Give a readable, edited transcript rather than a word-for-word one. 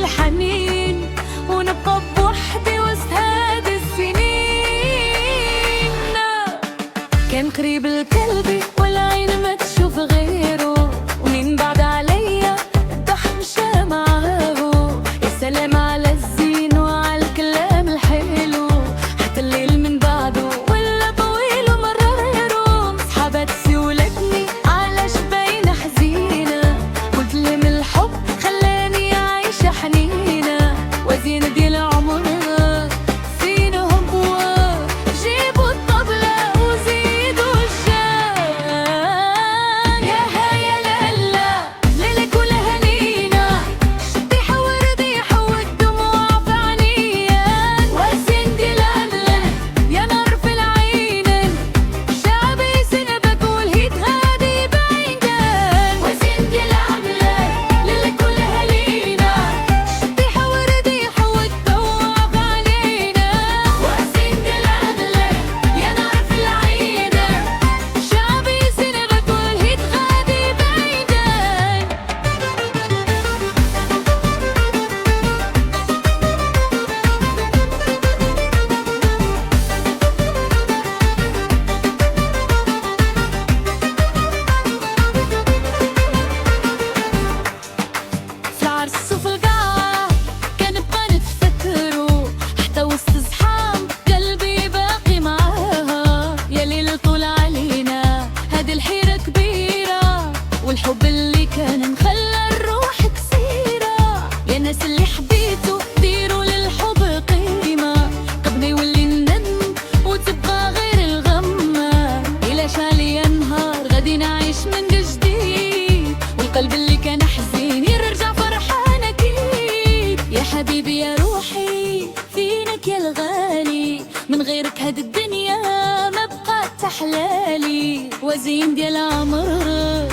الحنين، ونبقى بوحدي وسط هذه السنين. كان قريب لقلبي والعين ما تشوف غيره، ومن بعد عليا الضحك مشى معاه. يا سلام على الزين وعلى الكلام الحلو، حتى الليل من بعده ولا طويل ومرره. صحابات سولتني علاش باينة حزينة، قلت لي من الحب خلاني عايشة حنينة. وزين ديال عمرها فينهم بوا، جيبوا الطبلة وزيدوا الجان. يا هيا لالا ليلة كلها لينا، شدي حوردي حوت دموع في عينيان. وزين ديال عملة يا نار في العينين، شعبي سنبك والهيت غادي بعيدان. وزين ديال عملة ليلة كلها لينا، شدي حوردي حوت دموع في عينينا. وزين ديال عملة يا نار في العينين، شعبي سنبك والهيت غادي بعيدان. في العرس وفي القاعة كنبقى نتفكرو، حتى وسط زحام قلبي باقي معاها. يا ليل طول علينا هادي الحيرة كبيرة، والحب اللي كان مخلى الروح كسيرة. يا ناس اللي حبيتو ديروا للحب قيمة، قبل يولي الندم وتبقى غير الغمة. إلا شالي نهار غادي نعيش من جديد، والقلب اللي كان حزين يرجع فرحان أكيد. يا حبيبي يا روحي فينك يا الغالي، من غيرك هاد الدنيا ما بقات تحلالي. وزين ديال عمر